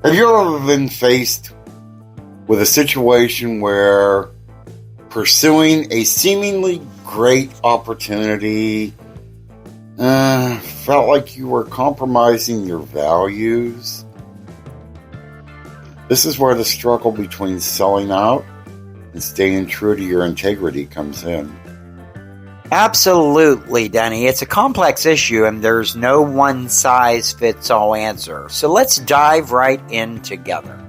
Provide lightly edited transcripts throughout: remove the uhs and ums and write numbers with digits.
Have you ever been faced with a situation where pursuing a seemingly great opportunity felt like you were compromising your values? This is where the struggle between selling out and staying true to your integrity comes in. Absolutely, Denny. It's a complex issue and there's no one-size-fits-all answer. So let's dive right in together.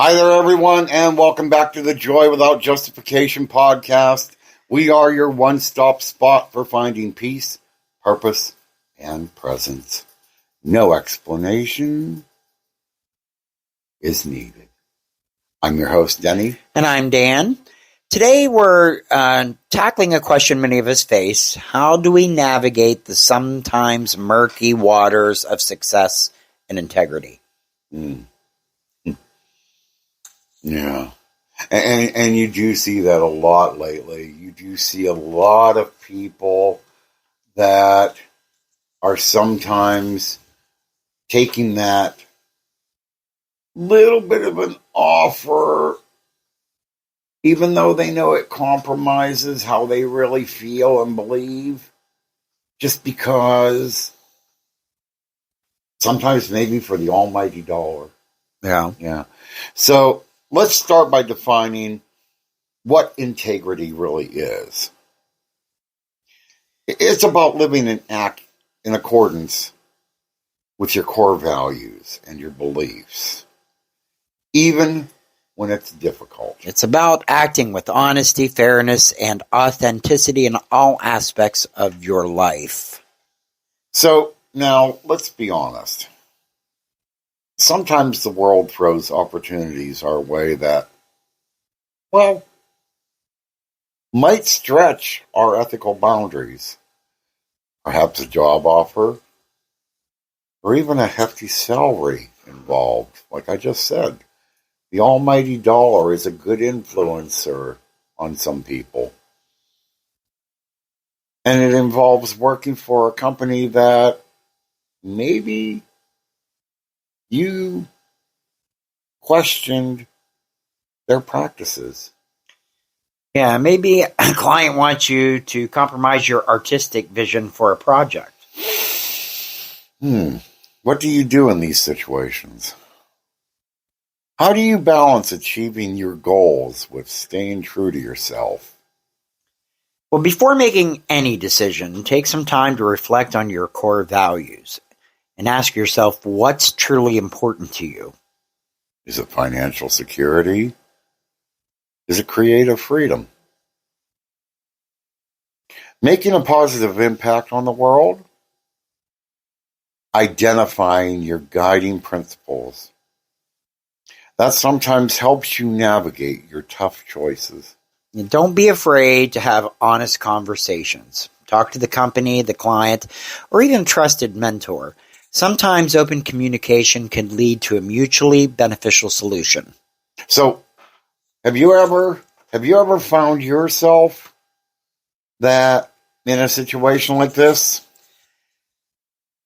Hi there, everyone, and welcome back to the Joy Without Justification podcast. We are your one-stop spot for finding peace, purpose, and presence. No explanation is needed. I'm your host, Denny. And I'm Dan. Today we're tackling a question many of us face. How do we navigate the sometimes murky waters of success and integrity? Yeah. And you do see that a lot lately. You do see a lot of people that are sometimes taking that little bit of an offer, even though they know it compromises how they really feel and believe, just because sometimes maybe for the almighty dollar. Yeah. So let's start by defining what integrity really is. It's about living an act in accordance with your core values and your beliefs, even when it's difficult. It's about acting with honesty, fairness, and authenticity in all aspects of your life. So now let's be honest. Sometimes the world throws opportunities our way that, well, might stretch our ethical boundaries. Perhaps a job offer, or even a hefty salary involved. Like I just said, the almighty dollar is a good influencer on some people. And it involves working for a company that maybe you questioned their practices. Yeah, maybe a client wants you to compromise your artistic vision for a project. What do you do in these situations? How do you balance achieving your goals with staying true to yourself? Well, before making any decision, take some time to reflect on your core values and ask yourself what's truly important to you. Is it financial security? Is it creative freedom? Making a positive impact on the world? Identifying your guiding principles. That sometimes helps you navigate your tough choices. And don't be afraid to have honest conversations. Talk to the company, the client, or even a trusted mentor. Sometimes open communication can lead to a mutually beneficial solution. So, have you ever found yourself that in a situation like this?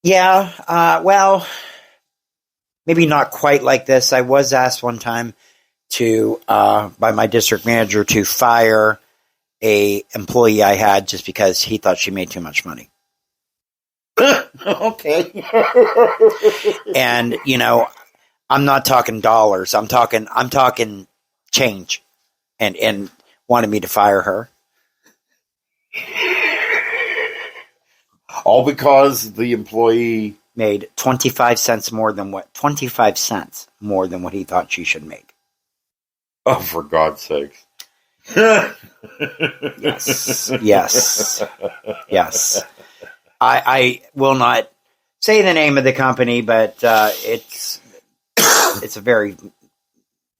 Yeah, well, maybe not quite like this. I was asked one time by my district manager to fire a employee I had just because he thought she made too much money. Okay. And, I'm not talking dollars. I'm talking change and wanted me to fire her. All because the employee made 25 cents more than what he thought she should make. Oh, for God's sakes. Yes. I will not say the name of the company, but it's a very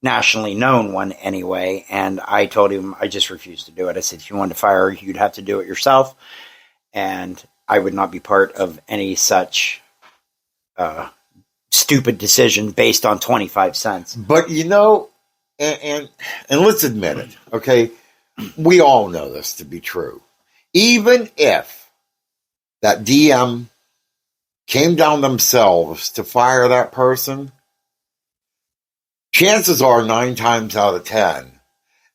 nationally known one anyway. And I told him I just refused to do it. I said, if you wanted to fire her, you'd have to do it yourself. And I would not be part of any such stupid decision based on 25 cents. But and let's admit it, okay? We all know this to be true. Even if that DM came down themselves to fire that person, chances are 9 times out of 10,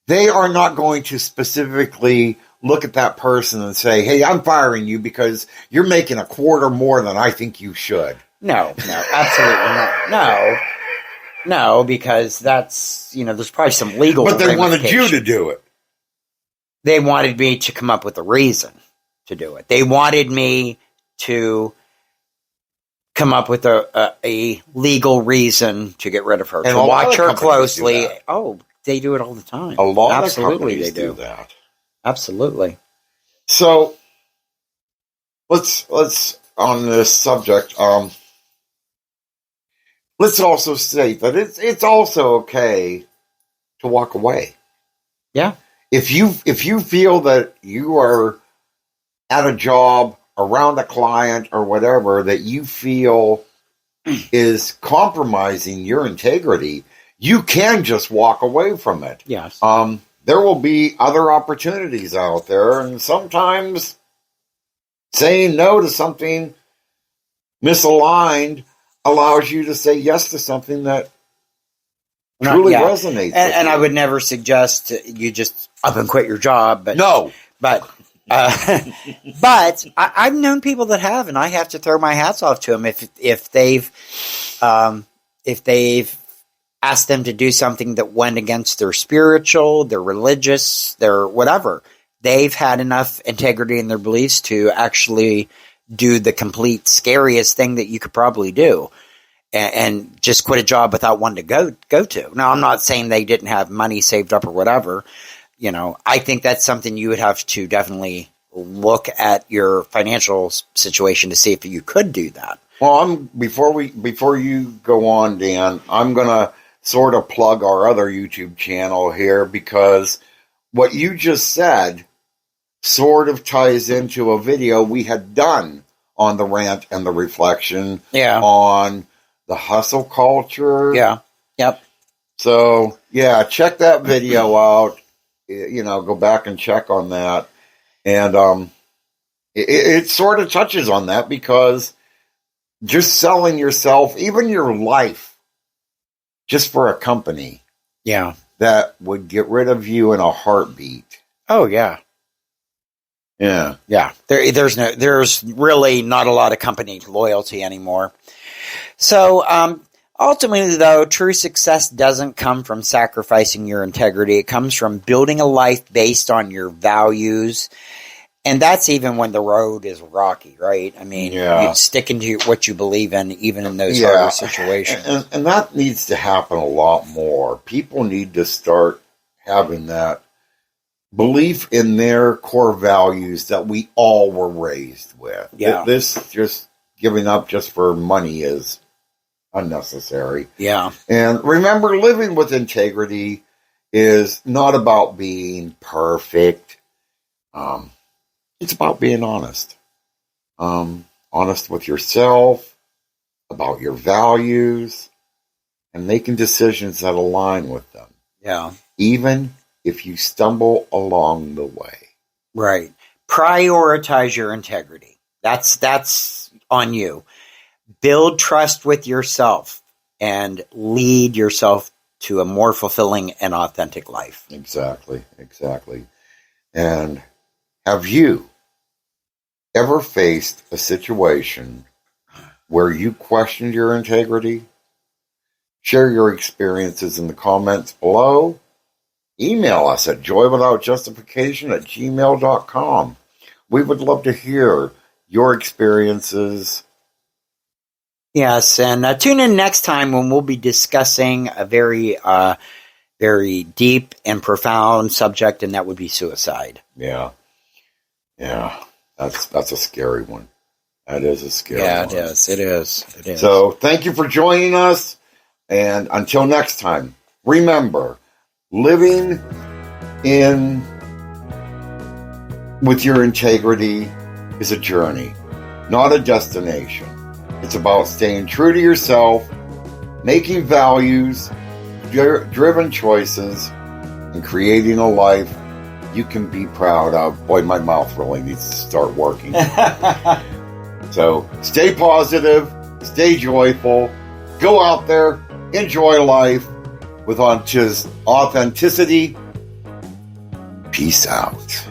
they are not going to specifically look at that person and say, hey, I'm firing you because you're making a quarter more than I think you should. No, absolutely not. No, because that's, there's probably some legal But they wanted you to do it. They wanted me to come up with a reason to do it. They wanted me to come up with a legal reason to get rid of her, and to watch her closely. Oh, they do it all the time. A lot Absolutely, of companies they do that. Absolutely. So let's on this subject. Let's also state that it's also okay to walk away. Yeah. If you feel that you are at a job around a client or whatever that you feel is compromising your integrity, you can just walk away from it. Yes. There will be other opportunities out there, and sometimes saying no to something misaligned allows you to say yes to something that truly resonates. And I would never suggest you just up and quit your job. But no. But I've known people that have, and I have to throw my hats off to them if they've asked them to do something that went against their spiritual, their religious, their whatever. They've had enough integrity in their beliefs to actually do the complete scariest thing that you could probably do, and just quit a job without one to go to. Now, I'm not saying they didn't have money saved up or whatever. I think that's something you would have to definitely look at your financial situation to see if you could do that. Well, before you go on, Dan, I'm gonna sort of plug our other YouTube channel here, because what you just said sort of ties into a video we had done on the rant and the reflection on the hustle culture. Yeah. Yep. So, check that video out. Go back and check on that. And it sort of touches on that, because just selling yourself, even your life, just for a company that would get rid of you in a heartbeat. Oh, yeah. Yeah. Yeah. There's really not a lot of company loyalty anymore. So, ultimately, though, true success doesn't come from sacrificing your integrity. It comes from building a life based on your values. And that's even when the road is rocky, right? I mean, you're sticking to what you believe in, even in those harder situations. And that needs to happen a lot more. People need to start having that belief in their core values that we all were raised with. Yeah. This just giving up just for money is unnecessary. Yeah. And remember, living with integrity is not about being perfect. It's about being honest. Honest with yourself, about your values, and making decisions that align with them. Yeah. Even if you stumble along the way. Right. Prioritize your integrity. That's on you. Build trust with yourself and lead yourself to a more fulfilling and authentic life. Exactly. And have you ever faced a situation where you questioned your integrity? Share your experiences in the comments below. Email us at joywithoutjustification@gmail.com. We would love to hear your experiences. Yes, and tune in next time when we'll be discussing a very, very deep and profound subject, and that would be suicide. Yeah. That's a scary one. That is a scary one. Yeah, it is. So thank you for joining us, and until next time, remember, living with your integrity is a journey, not a destination. It's about staying true to yourself, making values-driven choices, and creating a life you can be proud of. Boy, my mouth really needs to start working. So stay positive, stay joyful, go out there, enjoy life with authenticity. Peace out.